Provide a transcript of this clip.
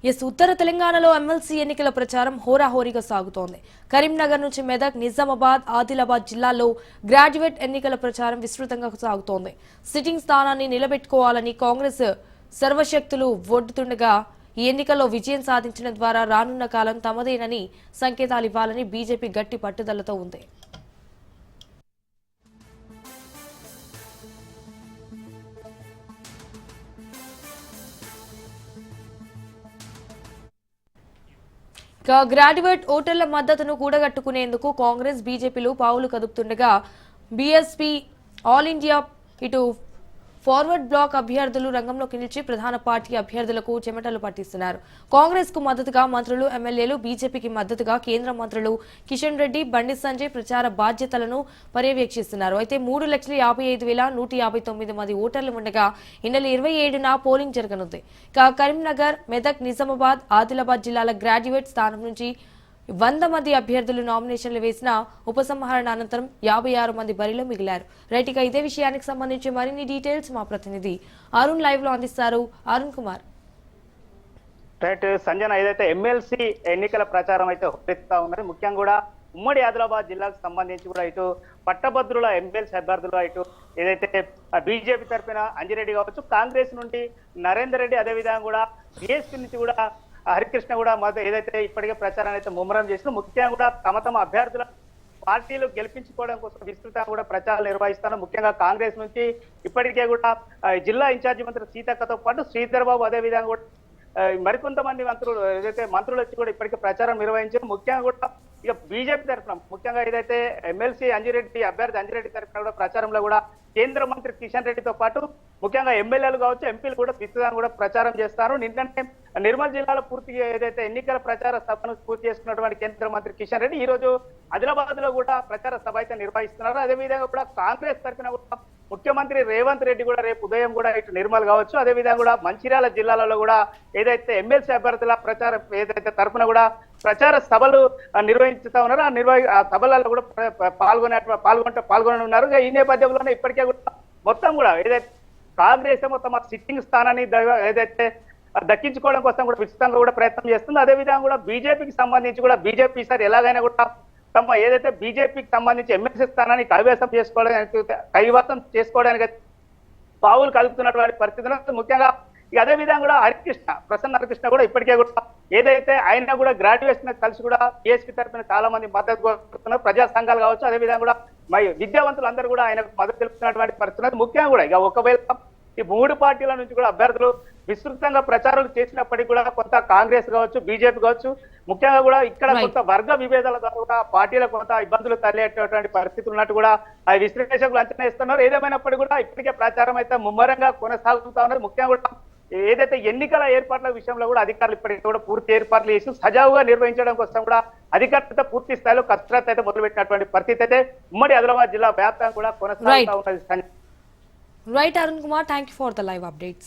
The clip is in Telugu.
ఉత్తర తెలంగాణలో ఎమ్మెల్సీ ఎన్నికల ప్రచారం హోరాహోరీగా సాగుతోంది. కరీంనగర్ నుంచి మెదక్, నిజామాబాద్, ఆదిలాబాద్ జిల్లాల్లో గ్రాడ్యుయేట్ ఎన్నికల ప్రచారం విస్తృతంగా సాగుతోంది. సిట్టింగ్ స్థానాన్ని నిలబెట్టుకోవాలని కాంగ్రెస్ సర్వశక్తులు ఒడ్డుతుండగా ఈ ఎన్నికల్లో విజయం సాధించడం ద్వారా రానున్న కాలం తమదేనని సంకేతాలు ఇవ్వాలని బీజేపీ గట్టి పట్టుదలతో ఉంది. గ్రాడ్యుయేట్ ఓటర్ల మద్దతును కూడగట్టుకునేందుకు కాంగ్రెస్, బీజేపీలు పావులు కదుపుతుండగా బీఎస్పీ, ఆల్ ఇండియా ఇటు ఫార్వర్డ్ బ్లాక్ అభ్యర్థులు రంగంలోకి నిలిచి ప్రధాన పార్టీ అభ్యర్థులకు చెమటలు పట్టిస్తున్నారు. కాంగ్రెస్ కు మద్దతుగా మంత్రులు, ఎమ్మెల్యేలు, బీజేపీకి మద్దతుగా కేంద్ర మంత్రులు కిషన్ రెడ్డి, బండి సంజయ్ ప్రచార బాధ్యతలను పర్యవేక్షిస్తున్నారు. అయితే 3,55,159 మంది ఓటర్లు ఉండగా ఈ నెల 27న పోలింగ్ జరగనుంది. కరీంనగర్, మెదక్, నిజామాబాద్, ఆదిలాబాద్ జిల్లాల గ్రాడ్యుయేట్ స్థానం నుంచి 100 మంది అభ్యర్థులు నామినేషన్లు వేసిన ఉపసంహరణ అనంతరం 56 మంది బరిలో మిగిలారు. రైట్, ఇక ఇదే విషయానికి సంబంధించి మరిన్ని డీటెయిల్స్ మా ప్రతినిధి అరుణ్ లైవ్ లో అందిస్తారు. అరుణ్ కుమార్. రైట్ సంజన, ఏదైతే ఎమ్మెల్సీ ఎన్నికల ప్రచారం అయితే హోరెత్తుతా ఉన్నది. ముఖ్యంగా కూడా ఉమ్మడి ఆదిలాబాద్ జిల్లాకు సంబంధించి కూడా ఇటు పట్టభద్రుల ఎమ్మెల్సీ అభ్యర్థులు ఇటు ఏదైతే బీజేపీ తరఫున అంజిరెడ్డి కావచ్చు, కాంగ్రెస్ నుండి నరేందర్ రెడ్డి, అదేవిధంగా కూడా బీఎస్పీ నుంచి కూడా హరికృష్ణ కూడా ఏదైతే ఇప్పటికే ప్రచారాన్ని అయితే ముమ్మరం చేసిన ముఖ్యంగా కూడా తమ అభ్యర్థుల పార్టీలు గెలిపించుకోవడం కోసం విస్తృతంగా కూడా ప్రచారాలు నిర్వహిస్తాను. ముఖ్యంగా కాంగ్రెస్ నుంచి ఇప్పటికే కూడా జిల్లా ఇన్ఛార్జి మంత్రి సీతక్కతో పాటు శ్రీధర్ బాబు, అదేవిధంగా కూడా మరికొంతమంది మంత్రులు మంత్రులు వచ్చి కూడా ఇప్పటికే ప్రచారం నిర్వహించారు. ముఖ్యంగా కూడా ఇక బీజేపీ తరఫున ముఖ్యంగా ఏదైతే ఎమ్మెల్సీ అభ్యర్థి అంజిరెడ్డి తరఫున కూడా ప్రచారంలో కూడా కేంద్ర మంత్రి కిషన్ రెడ్డితో పాటు ముఖ్యంగా ఎమ్మెల్యేలు కావచ్చు, ఎంపీలు కూడా విస్తృతంగా కూడా ప్రచారం చేస్తారు. నిన్ననే నిర్మల్ జిల్లాలో పూర్తిగా ఏదైతే ఎన్నికల ప్రచార సభను పూర్తి చేసుకున్నటువంటి కేంద్ర మంత్రి కిషన్ రెడ్డి ఈ రోజు ఆదిలాబాద్ లో కూడా ప్రచార సభ అయితే నిర్వహిస్తున్నారు. అదేవిధంగా కూడా కాంగ్రెస్ తరఫున కూడా ముఖ్యమంత్రి రేవంత్ రెడ్డి కూడా రేపు ఉదయం కూడా ఇటు నిర్మల్ కావచ్చు, అదేవిధంగా కూడా మంచిర్యాల జిల్లాలలో కూడా ఏదైతే ఎమ్మెల్సీ అభ్యర్థుల ప్రచారం ఏదైతే తరఫున కూడా ప్రచార సభలు నిర్వహించుతా ఉన్నారో ఆ సభలలో కూడా పాల్గొననున్నారు. ఈ నేపథ్యంలోనే ఇప్పటికే కూడా మొత్తం కూడా ఏదైతే కాంగ్రెస్ మొత్తం సిట్టింగ్ స్థానాన్ని ఏదైతే దక్కించుకోవడం కోసం కూడా విస్తృతంగా కూడా ప్రయత్నం చేస్తుంది. అదేవిధంగా కూడా బీజేపీకి సంబంధించి కూడా బీజేపీ సార్ ఎలాగైనా కూడా తమ ఏదైతే బీజేపీకి సంబంధించి ఎమ్మెల్సీ స్థానాన్ని కైవసం చేసుకోవడానికి పావులు కలుపుతున్నటువంటి పరిస్థితుల్లో ముఖ్యంగా అదేవిధంగా కూడా ప్రసన్న హరికృష్ణ కూడా ఇప్పటికే కూడా ఏదైతే ఆయన కూడా గ్రాడ్యుయేషన్ కలిసి కూడా బీఎస్పీ తరఫున చాలా మంది మద్దతు కోరుతున్నారు. ప్రజా సంఘాలు కావచ్చు, అదేవిధంగా కూడా విద్యావంతులు అందరూ కూడా ఆయనకు మద్దతు తెలుపుతున్నటువంటి పరిస్థితులు. ముఖ్యంగా కూడా ఇక ఒకవేళ ఈ 3 పార్టీల నుంచి కూడా అభ్యర్థులు విస్తృతంగా ప్రచారాలు చేసినప్పటికీ కూడా కొంత కాంగ్రెస్ కావచ్చు, బీజేపీ కావచ్చు, ముఖ్యంగా కూడా ఇక్కడ కొంత వర్గ విభేదాల ద్వారా కూడా పార్టీలకు కొంత ఇబ్బందులు తల్లేటటువంటి పరిస్థితులు ఉన్నట్టు కూడా ఆ విశ్లేషకులు అంచనా ఇస్తున్నారు. ఏదేమైనప్పటికీ కూడా ఇప్పటికే ప్రచారం అయితే ముమ్మరంగా కొనసాగుతా ఉన్నారు. ముఖ్యంగా కూడా ఏదైతే ఎన్నికల ఏర్పాట్ల విషయంలో కూడా అధికారులు ఇప్పటికీ కూడా పూర్తి ఏర్పాట్లు చేసి సజావుగా నిర్వహించడం కోసం కూడా అధికారులతో పూర్తి స్థాయిలో కసరత్తు అయితే మొదలుపెట్టినటువంటి పరిస్థితి అయితే ఉమ్మడి ఆదిలాబాద్ జిల్లా వ్యాప్తంగా కూడా కొనసాగుతా ఉన్నది. Right, Arun Kumar. Thank you for the live updates.